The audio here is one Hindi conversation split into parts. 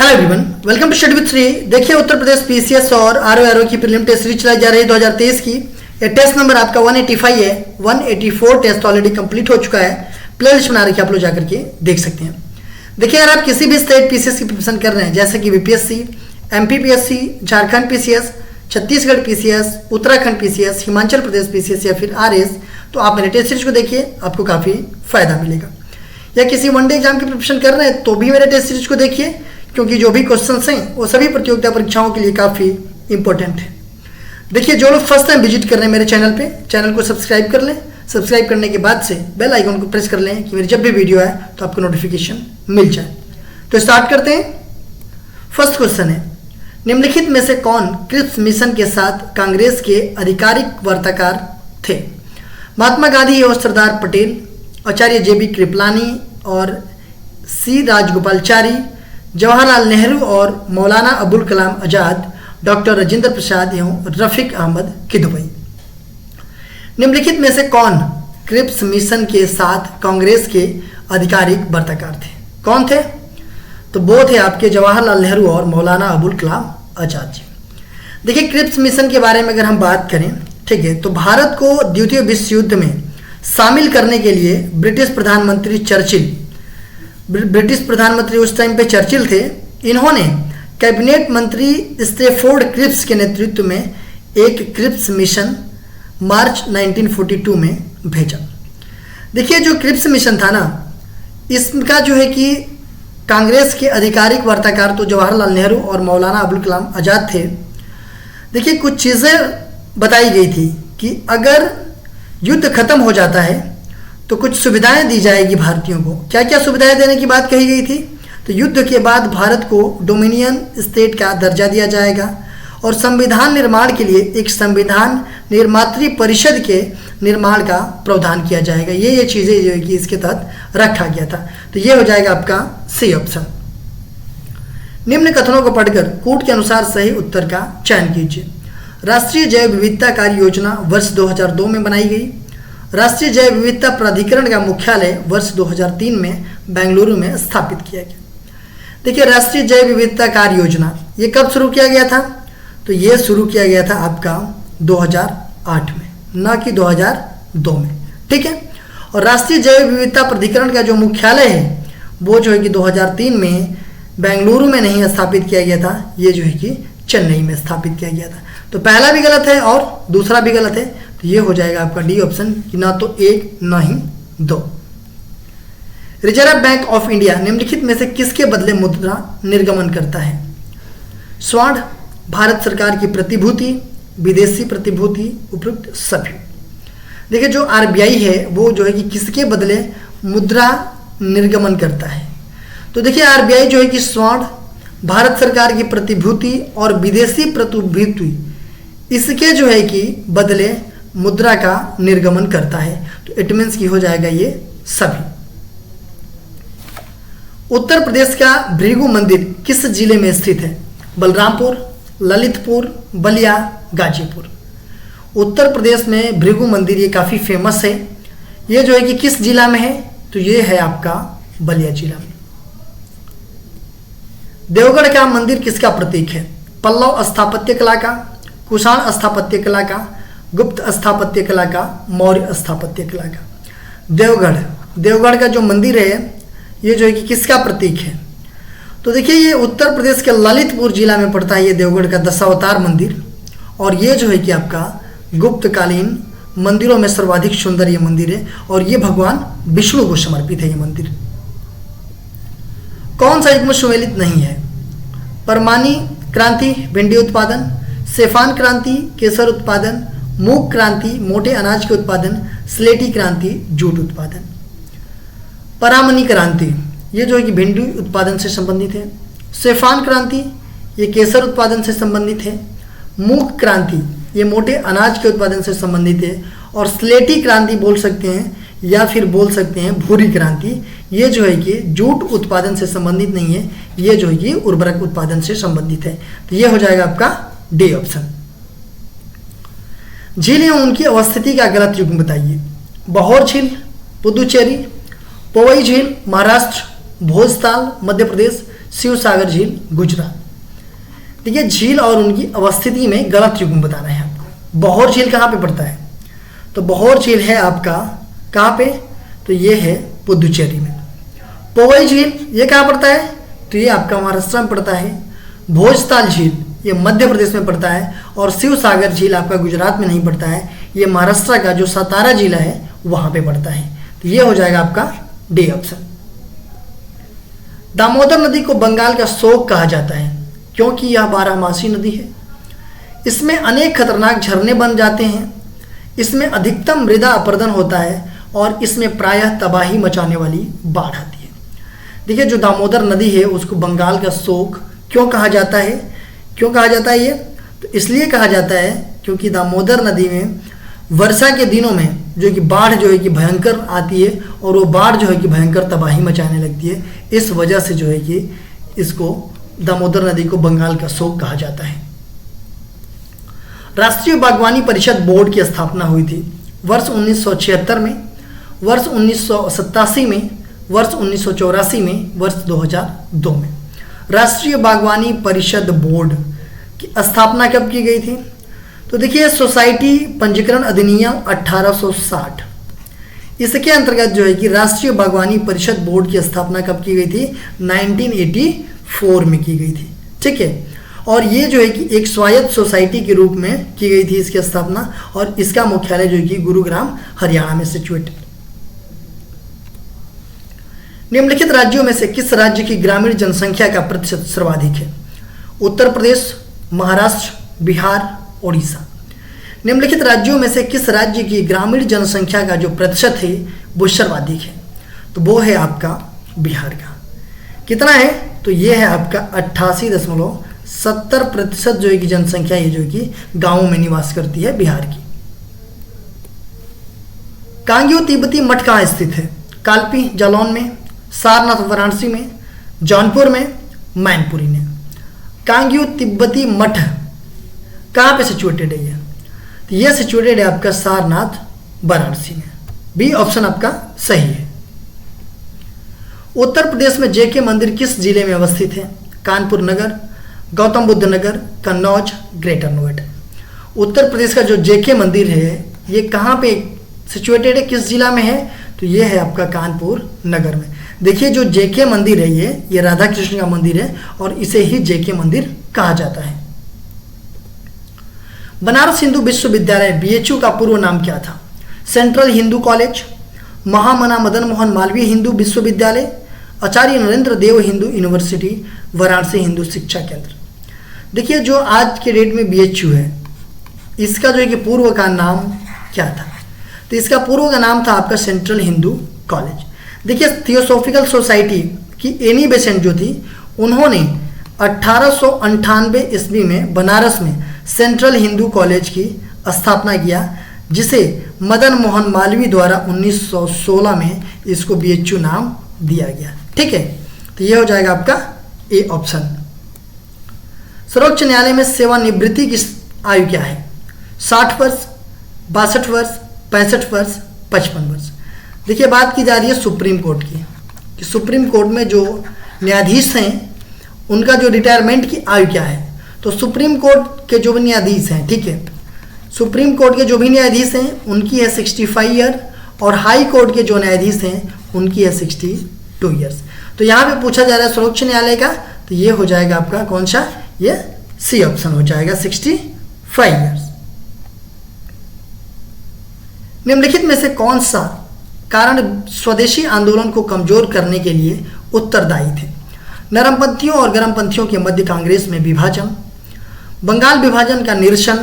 Hello everyone, welcome to study with Shri. देखिए, उत्तर प्रदेश पीसीएस और आरओ की प्रीलिम टेस्ट सीरीज चलाई जा रही है 2023 की। ये टेस्ट नंबर आपका 185 है। 184 टेस्ट ऑलरेडी कंप्लीट हो चुका है। प्ले लिस्ट बना रखी है, आप लोग जाकर के देख सकते हैं। देखिए, अगर आप किसी भी स्टेट पीसीएस की प्रिपरेशन कर रहे हैं, जैसे कि BPSC, MPPSC, Jharkhand PCS, Chhattisgarh PCS, Uttarakhand PCS, Himachal Pradesh PCS या फिर आरएस, तो आप मेरे टेस्ट सीरीज को देखिए, आपको काफ़ी फायदा मिलेगा। या किसी वनडे एग्जाम की प्रिपरेशन कर रहे हैं तो भी मेरे टेस्ट सीरीज को देखिए, क्योंकि जो भी क्वेश्चंस हैं वो सभी प्रतियोगिता परीक्षाओं के लिए काफ़ी इंपॉर्टेंट है। देखिए, जो लोग फर्स्ट टाइम विजिट कर रहे हैं मेरे चैनल पे, चैनल को सब्सक्राइब कर लें। सब्सक्राइब करने के बाद से बेल आइकन को प्रेस कर लें कि मेरी जब भी वीडियो आए तो आपको नोटिफिकेशन मिल जाए। तो स्टार्ट करते हैं। फर्स्ट क्वेश्चन है, निम्नलिखित में से कौन क्रिप्स मिशन के साथ कांग्रेस के आधिकारिक वार्ताकार थे? महात्मा गांधी और सरदार पटेल, आचार्य जेबी कृपलानी और सी राजगोपालचारी, जवाहरलाल नेहरू और मौलाना अबुल कलाम आजाद, डॉक्टर राजेंद्र प्रसाद एवं रफीक अहमद किदवई। निम्नलिखित में से कौन क्रिप्स मिशन के साथ कांग्रेस के आधिकारिक वार्ताकार थे? कौन थे? तो वो थे आपके जवाहरलाल नेहरू और मौलाना अबुल कलाम आजाद जी। देखिए, क्रिप्स मिशन के बारे में अगर हम बात करें, ठीक है, तो भारत को द्वितीय विश्व युद्ध में शामिल करने के लिए ब्रिटिश प्रधानमंत्री उस टाइम पे चर्चिल थे। इन्होंने कैबिनेट मंत्री स्टेफोर्ड क्रिप्स के नेतृत्व में एक क्रिप्स मिशन मार्च 1942 में भेजा। देखिए, जो क्रिप्स मिशन था ना, इसका जो है कि कांग्रेस के आधिकारिक वार्ताकार तो जवाहरलाल नेहरू और मौलाना अबुल कलाम आजाद थे। देखिए, कुछ चीज़ें बताई गई थी कि अगर युद्ध खत्म हो जाता है तो कुछ सुविधाएं दी जाएगी भारतीयों को। क्या क्या सुविधाएं देने की बात कही गई थी? तो युद्ध के बाद भारत को डोमिनियन स्टेट का दर्जा दिया जाएगा और संविधान निर्माण के लिए एक संविधान निर्मात्री परिषद के निर्माण का प्रावधान किया जाएगा। ये चीज़ें जो है कि इसके तहत रखा गया था। तो ये हो जाएगा आपका सी ऑप्शन। निम्न कथनों को पढ़कर कूट के अनुसार सही उत्तर का चयन कीजिए। राष्ट्रीय जैव विविधता कार्य योजना वर्ष 2002 में बनाई गई। राष्ट्रीय जैव विविधता प्राधिकरण का मुख्यालय वर्ष 2003 में बेंगलुरु में स्थापित किया गया। देखिए, राष्ट्रीय जैव विविधता कार्य योजना ये कब शुरू किया गया था? तो ये शुरू किया गया था आपका 2008 में, ना कि 2002 में, ठीक है। और राष्ट्रीय जैव विविधता प्राधिकरण का जो मुख्यालय है वो जो है कि 2003 में बेंगलुरु में नहीं स्थापित किया गया था, ये जो है कि चेन्नई में स्थापित किया गया था। तो पहला भी गलत है और दूसरा भी गलत है। तो ये हो जाएगा आपका डी ऑप्शन, कि ना तो एक ना ही दो। रिजर्व बैंक ऑफ इंडिया निम्नलिखित में से किसके बदले मुद्रा निर्गमन करता है? स्वर्ण, भारत सरकार की प्रतिभूति, विदेशी प्रतिभूति, उपयुक्त सभी। देखिए, जो आरबीआई है वो जो है कि किसके बदले मुद्रा निर्गमन करता है? तो देखिए, आरबीआई जो है कि स्वर्ण, भारत सरकार की प्रतिभूति और विदेशी प्रतिभूति, इसके जो है कि बदले मुद्रा का निर्गमन करता है। तो इट मीन्स की हो जाएगा ये सभी। उत्तर प्रदेश का भृगु मंदिर किस जिले में स्थित है? बलरामपुर, ललितपुर, बलिया, गाजीपुर। उत्तर प्रदेश में भृगु मंदिर ये काफ़ी फेमस है। ये जो है कि किस जिला में है? तो ये है आपका बलिया जिला में। देवगढ़ का मंदिर किसका प्रतीक है? पल्लव स्थापत्य कला का, कुषाण स्थापत्य कला का, गुप्त स्थापत्य कला का, मौर्य स्थापत्य कला का। देवगढ़ का जो मंदिर है ये जो है कि किसका प्रतीक है? तो देखिए, ये उत्तर प्रदेश के ललितपुर जिला में पड़ता है ये देवगढ़ का दशावतार मंदिर। और ये जो है कि आपका गुप्तकालीन मंदिरों में सर्वाधिक सुंदर ये मंदिर है और ये भगवान विष्णु को समर्पित है ये मंदिर। कौन सा युग्म सुमेलित नहीं है? परमानी क्रांति, भिंडी उत्पादन, सेफान क्रांति, केसर उत्पादन, मूंग क्रांति, मोटे अनाज के उत्पादन, स्लेटी क्रांति, जूट उत्पादन। परामनी क्रांति ये जो है कि भिंडी उत्पादन से संबंधित है। सेफान क्रांति ये केसर उत्पादन से संबंधित है। मूंग क्रांति ये मोटे अनाज के उत्पादन से संबंधित है। और स्लेटी क्रांति बोल सकते हैं या फिर बोल सकते हैं भूरी क्रांति, ये जो है कि जूट उत्पादन से संबंधित नहीं है, ये जो है कि उर्वरक उत्पादन से संबंधित है। तो ये हो जाएगा आपका डी ऑप्शन। झील एवं उनकी अवस्थिति का गलत युग्म बताइए। बहौर झील पुदुचेरी, पोवई झील महाराष्ट्र, भोजताल मध्य प्रदेश, शिव सागर झील गुजरात। देखिए झील और उनकी अवस्थिति में गलत युग्म बताना है आपको। बहौर झील कहाँ पे पड़ता है? तो बहौर झील है आपका कहाँ पे? तो ये है पुदुचेरी में। पोवई झील ये कहाँ पड़ता है? तो ये आपका महाराष्ट्र में पड़ता है। भोजताल झील ये मध्य प्रदेश में पड़ता है। और शिव सागर झील आपका गुजरात में नहीं पड़ता है, ये महाराष्ट्र का जो सतारा जिला है वहाँ पे पड़ता है। तो ये हो जाएगा आपका डी ऑप्शन। दामोदर नदी को बंगाल का शोक कहा जाता है क्योंकि यह बारहमासी नदी है। इसमें अनेक खतरनाक झरने बन जाते हैं, इसमें अधिकतम मृदा अपरदन होता है और इसमें प्रायः तबाही मचाने वाली बाढ़ आती है। देखिए जो दामोदर नदी है उसको बंगाल का शोक क्यों कहा जाता है? क्यों कहा जाता है ये? तो इसलिए कहा जाता है क्योंकि दामोदर नदी में वर्षा के दिनों में जो कि बाढ़ जो है कि भयंकर आती है और वो बाढ़ जो है कि भयंकर तबाही मचाने लगती है। इस वजह से जो है कि इसको दामोदर नदी को बंगाल का शोक कहा जाता है। राष्ट्रीय बागवानी परिषद बोर्ड की स्थापना हुई थी वर्ष 1976 में, वर्ष 1987 में, वर्ष 1984 में, वर्ष 2002 में। राष्ट्रीय बागवानी परिषद बोर्ड की स्थापना कब की गई थी? तो देखिए सोसाइटी पंजीकरण अधिनियम 1860, इसके अंतर्गत जो है कि राष्ट्रीय बागवानी परिषद बोर्ड की स्थापना कब की गई थी? 1984 में की गई थी। ठीक है, और ये जो है कि एक स्वायत्त सोसाइटी के रूप में की गई थी इसकी स्थापना, और इसका मुख्यालय जो है कि गुरुग्राम हरियाणा में सिचुएटेड। निम्नलिखित राज्यों में से किस राज्य की ग्रामीण जनसंख्या का प्रतिशत सर्वाधिक है? उत्तर प्रदेश, महाराष्ट्र, बिहार, ओडिशा। निम्नलिखित राज्यों में से किस राज्य की ग्रामीण जनसंख्या का जो प्रतिशत है वो सर्वाधिक है? तो वो है आपका बिहार का। कितना है? तो ये है आपका 88.70% जो है कि जनसंख्या ये जो कि गांवों में निवास करती है बिहार की। कांग्यू तिब्बती मठ कहाँ स्थित है? कालपी जालौन में, सारनाथ वाराणसी में, जौनपुर में, मैनपुरी में। कांग्यू तिब्बती मठ कहाँ पे सिचुएटेड है ये? तो ये सिचुएटेड है आपका सारनाथ वाराणसी में। बी ऑप्शन आपका सही है। उत्तर प्रदेश में जेके मंदिर किस जिले में अवस्थित है? कानपुर नगर, गौतम बुद्ध नगर, कन्नौज, ग्रेटर नोएडा। उत्तर प्रदेश का जो जेके मंदिर है ये कहाँ पे सिचुएटेड है, किस जिला में है? तो ये है आपका कानपुर नगर में। देखिए जो जेके मंदिर है ये राधा कृष्ण का मंदिर है और इसे ही जेके मंदिर कहा जाता है। बनारस हिंदू विश्वविद्यालय बीएचयू का पूर्व नाम क्या था? सेंट्रल हिंदू कॉलेज, महामना मदन मोहन मालवीय हिंदू विश्वविद्यालय, आचार्य नरेंद्र देव हिंदू यूनिवर्सिटी, वाराणसी हिंदू शिक्षा केंद्र। देखिए जो आज के डेट में बीएचयू है इसका जो है कि पूर्व का नाम क्या था? तो इसका पूर्व का नाम था आपका सेंट्रल हिंदू कॉलेज। देखिए थियोसॉफिकल सोसाइटी की एनी बेसेंट जो थी उन्होंने 1898 ईस्वी में बनारस में सेंट्रल हिंदू कॉलेज की स्थापना किया, जिसे मदन मोहन मालवीय द्वारा 1916 में इसको बीएचयू नाम दिया गया। ठीक है, तो ये हो जाएगा आपका ए ऑप्शन। सर्वोच्च न्यायालय में सेवानिवृत्ति की आयु क्या है? 60 वर्ष, 62 वर्ष, 65 वर्ष, 55 वर्ष। देखिए बात की जा रही है सुप्रीम कोर्ट की कि सुप्रीम कोर्ट में जो न्यायाधीश हैं उनका जो रिटायरमेंट की आयु क्या है। तो सुप्रीम कोर्ट के जो भी न्यायाधीश हैं, ठीक है, सुप्रीम कोर्ट के जो भी न्यायाधीश हैं उनकी है 65 ईयर और हाई कोर्ट के जो न्यायाधीश हैं उनकी है 62 ईयर्स। तो यहाँ पे पूछा जा रहा है सर्वोच्च न्यायालय का, तो ये हो जाएगा आपका कौन सा? ये सी ऑप्शन हो जाएगा 65 ईयर्स। निम्नलिखित में से कौन सा कारण स्वदेशी आंदोलन को कमजोर करने के लिए उत्तरदायी थे? नरमपंथियों और गरमपंथियों के मध्य कांग्रेस में विभाजन, बंगाल विभाजन का निरसन,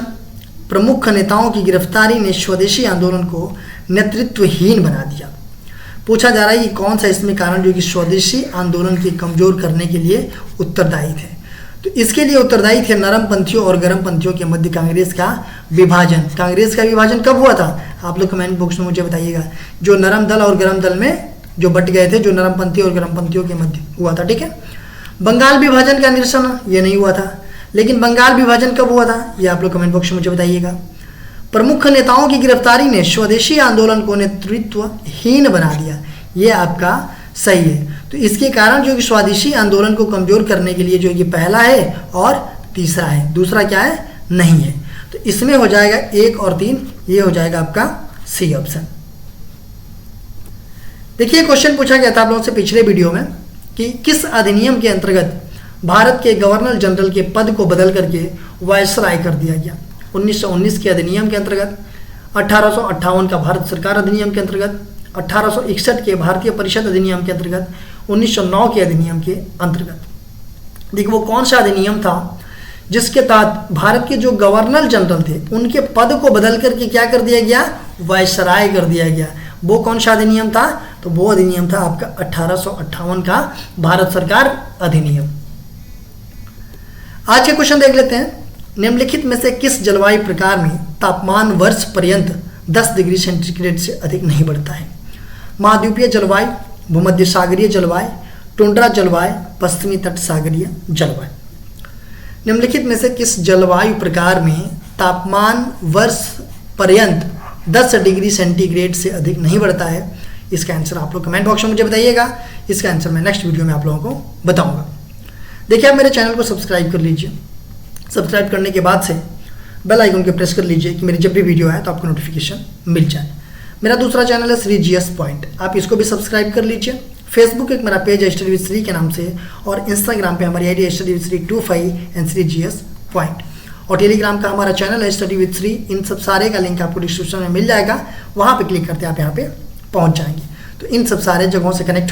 प्रमुख नेताओं की गिरफ्तारी ने स्वदेशी आंदोलन को नेतृत्वहीन बना दिया। पूछा जा रहा है कि कौन सा इसमें कारण जो कि स्वदेशी आंदोलन के कमजोर करने के लिए उत्तरदायी थे। तो इसके लिए उत्तरदायी थे नरमपंथियों और गरमपंथियों के मध्य कांग्रेस का विभाजन। कांग्रेस का विभाजन कब हुआ था? आप लोग कमेंट बॉक्स में मुझे बताइएगा। जो नरम दल और गरम दल में जो बट गए थे, जो नरमपंथी और गरमपंथियों के मध्य हुआ था। ठीक है, बंगाल विभाजन का निरसन ये नहीं हुआ था, लेकिन बंगाल विभाजन कब हुआ था ये आप लोग कमेंट बॉक्स में मुझे बताइएगा। प्रमुख नेताओं की गिरफ्तारी ने स्वदेशी आंदोलन को नेतृत्वहीन बना दिया, ये आपका सही है। तो इसके कारण जो कि स्वदेशी आंदोलन को कमजोर करने के लिए जो ये पहला है और तीसरा है, दूसरा क्या है, नहीं है। तो इसमें हो जाएगा 1 और 3, ये हो जाएगा आपका सी ऑप्शन। देखिए क्वेश्चन पूछा गया था आप लोगों से पिछले वीडियो में कि किस अधिनियम के अंतर्गत भारत के गवर्नर जनरल के पद को बदल करके वायसराय कर दिया गया। 1919 के अधिनियम के अंतर्गत, 1858 का भारत सरकार अधिनियम के अंतर्गत, 1861 के भारतीय परिषद अधिनियम के अंतर्गत, 1909 के अधिनियम के अंतर्गत। देखिए वो कौन सा अधिनियम था जिसके तहत भारत के जो गवर्नर जनरल थे उनके पद को बदल करके क्या कर दिया गया, वायसराय कर दिया गया। वो कौन सा अधिनियम था, तो वो अधिनियम था आपका 1858 का भारत सरकार अधिनियम। आज के क्वेश्चन देख लेते हैं। निम्नलिखित में से किस जलवायु प्रकार में तापमान वर्ष पर्यंत 10 डिग्री सेंटीग्रेड से अधिक नहीं बढ़ता है? महाद्वीपीय जलवायु, भूमध्य सागरीय जलवायु, टुंड्रा जलवायु, पश्चिमी तट सागरीय जलवायु। निम्नलिखित में से किस जलवायु प्रकार में तापमान वर्ष पर्यंत 10 डिग्री सेंटीग्रेड से अधिक नहीं बढ़ता है? इसका आंसर आप लोग कमेंट बॉक्स में मुझे बताइएगा। इसका आंसर मैं नेक्स्ट वीडियो में आप लोगों को बताऊंगा। देखिए आप मेरे चैनल को सब्सक्राइब कर लीजिए। सब्सक्राइब करने के बाद से बेल आइकन को प्रेस कर लीजिए कि मेरी जब भी वीडियो आए तो आपको नोटिफिकेशन मिल जाए। मेरा दूसरा चैनल है श्री जीएस पॉइंट, आप इसको भी सब्सक्राइब कर लीजिए। फेसबुक एक मेरा पेज है स्टडी विद श्री के नाम से, और इंस्टाग्राम पे हमारी आईडी है study with Shri 25 and Shri GS point, और टेलीग्राम का हमारा चैनल है स्टडी विद श्री। इन सब सारे का लिंक आपको डिस्क्रिप्शन में मिल जाएगा, वहाँ पे क्लिक करते आप यहाँ पे पहुँच जाएंगे। तो इन सब सारे जगहों से कनेक्ट